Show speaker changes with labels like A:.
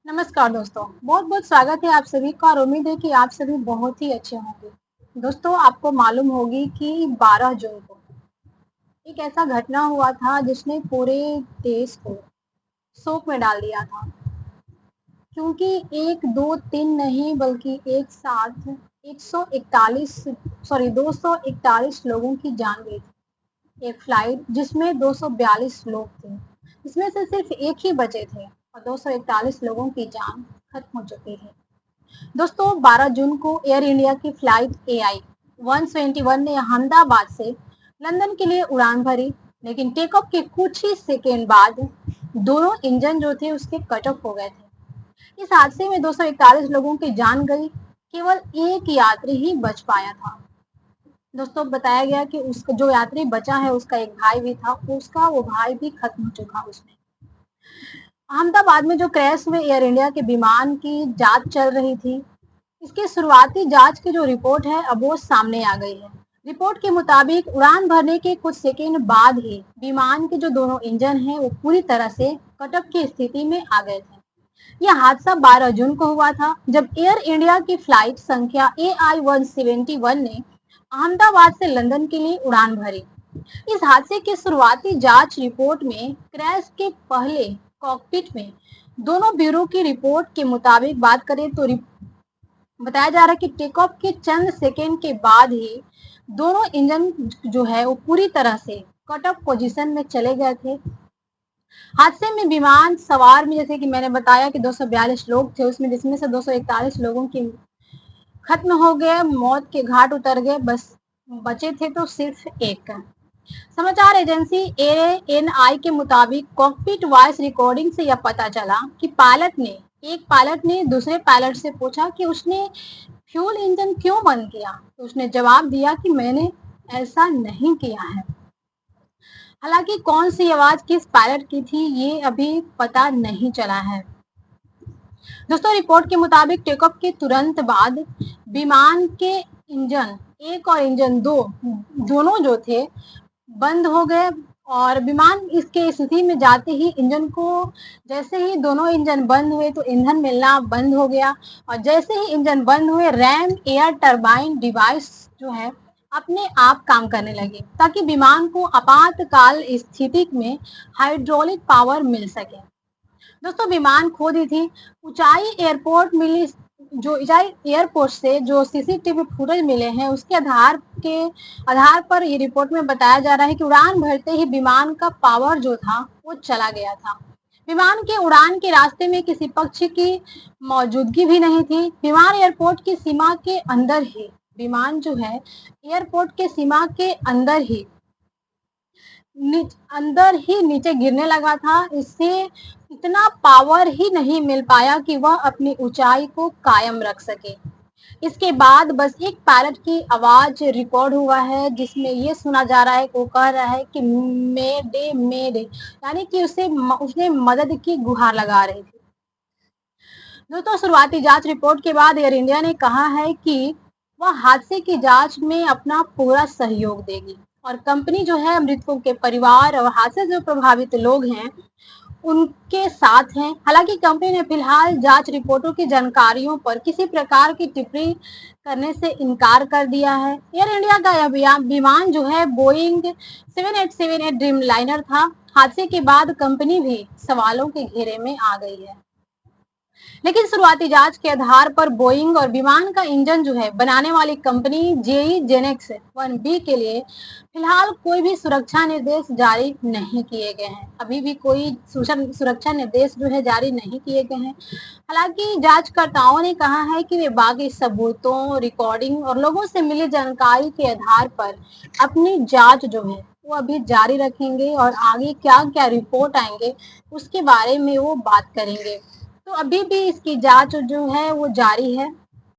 A: नमस्कार दोस्तों, बहुत बहुत स्वागत है आप सभी का और उम्मीद है कि आप सभी बहुत ही अच्छे होंगे। दोस्तों, आपको मालूम होगी कि 12 जून को एक ऐसा घटना हुआ था जिसने पूरे देश को शोक में डाल दिया था, क्योंकि 1, 2, 3 नहीं बल्कि एक साथ 241 लोगों की जान गई थी। एक फ्लाइट जिसमें 242 लोग थे, इसमें से सिर्फ एक ही बचे थे और 241 लोगों की जान खत्म हो चुकी है। दोस्तों, 12 जून को एयर इंडिया की फ्लाइट AI 171 ने अहमदाबाद से लंदन के लिए उड़ान भरी, लेकिन टेक ऑफ के कुछ ही सेकेंड बाद दोनों इंजन जो थे उसके कट ऑफ हो गए थे। इस हादसे में 241 लोगों की जान गई, केवल एक यात्री ही बच पाया था। दोस्तों, बताया गया कि उसका जो यात्री बचा है उसका एक भाई भी था, उसका वो भाई भी खत्म हो चुका उसमें। अहमदाबाद में जो क्रैश हुए एयर इंडिया के विमान की जांच चल रही थी। इसकी शुरुआती जांच की जो रिपोर्ट है अब वो सामने आ गई है। रिपोर्ट के मुताबिक उड़ान भरने के कुछ सेकंड बाद ही विमान के जो दोनों इंजन हैं वो पूरी तरह से कटअप की स्थिति में आ गए थे। यह हादसा 12 जून को हुआ था, जब एयर इंडिया की फ्लाइट संख्या AI 171 ने अहमदाबाद से लंदन के लिए उड़ान भरी। इस हादसे की शुरुआती जांच रिपोर्ट में क्रैश के पहले कॉकपिट में दोनों ब्यूरो की रिपोर्ट के मुताबिक बात करें तो बताया जा रहा है कि टेक ऑफ के चंद सेकेंड के बाद ही दोनों इंजन जो है वो पूरी तरह से कट ऑफ पोजीशन में चले गए थे। हादसे में विमान सवार में, जैसे कि मैंने बताया कि 242 लोग थे उसमें, जिसमें से 241 लोगों की खत्म हो गए, मौत के घाट उतर गए, बस बचे थे तो सिर्फ एक। समाचार एजेंसी ANI के मुताबिक कॉकपिट वॉइस रिकॉर्डिंग से यह पता चला कि एक पायलट ने दूसरे पायलट से पूछा कि उसने फ्यूल इंजन क्यों बंद किया, तो उसने जवाब दिया कि मैंने ऐसा नहीं किया है। हालांकि कौन सी आवाज किस पायलट की थी ये अभी पता नहीं चला है। दोस्तों, रिपोर्ट के मुताबिक टेक ऑफ के तुरंत बाद विमान के इंजन 1 और इंजन 2 दोनों जो थे बंद हो गए और विमान इसके स्थिति में जाते ही इंजन को, जैसे ही दोनों इंजन बंद हुए तो ईंधन मिलना बंद हो गया और जैसे ही इंजन बंद हुए रैम एयर टरबाइन डिवाइस जो है अपने आप काम करने लगे, ताकि विमान को आपातकाल स्थिति में हाइड्रोलिक पावर मिल सके। दोस्तों, विमान खो दी थी। ऊंचाई एयरपोर्ट से जो CCTV फुटेज मिले हैं उसके आधार पर ये रिपोर्ट में बताया जा रहा है कि उड़ान भरते ही विमान का पावर जो था वो चला गया था। विमान के उड़ान के रास्ते में किसी पक्षी की मौजूदगी भी नहीं थी। विमान एयरपोर्ट की सीमा के अंदर ही विमान जो है एयरपोर्ट के सीमा के अंदर ही नीचे गिरने लगा था। इससे इतना पावर ही नहीं मिल पाया कि वह अपनी ऊंचाई को कायम रख सके। इसके बाद बस एक पायलट की आवाज रिकॉर्ड हुआ है जिसमें ये सुना जा रहा है, वो कह रहा है कि मेडे मेडे, यानी कि उसने मदद की गुहार लगा रही थी। दोस्तों, शुरुआती जांच रिपोर्ट के बाद एयर इंडिया ने कहा है कि वह हादसे की जांच में अपना पूरा सहयोग देगी और कंपनी जो है मृतकों के परिवार और हादसे से जो प्रभावित लोग हैं उनके साथ हैं। हालांकि कंपनी ने फिलहाल जांच रिपोर्टों की जानकारियों पर किसी प्रकार की टिप्पणी करने से इनकार कर दिया है। एयर इंडिया का यह विमान जो है बोइंग 7878 ड्रीम लाइनर था। हादसे के बाद कंपनी भी सवालों के घेरे में आ गई है, लेकिन शुरुआती जांच के आधार पर बोइंग और विमान का इंजन जो है बनाने वाली कंपनी जेई जेनेक्स 1B के लिए फिलहाल कोई भी सुरक्षा निर्देश जारी नहीं किए गए हैं। अभी भी कोई सुरक्षा निर्देश जो है जारी नहीं किए गए हैं। हालांकि जांचकर्ताओं ने कहा है कि वे बाकी सबूतों, रिकॉर्डिंग और लोगों से मिली जानकारी के आधार पर अपनी जांच जो है वो अभी जारी रखेंगे और आगे क्या क्या रिपोर्ट आएंगे उसके बारे में वो बात करेंगे। तो अभी भी इसकी जांच जो है वो जारी है।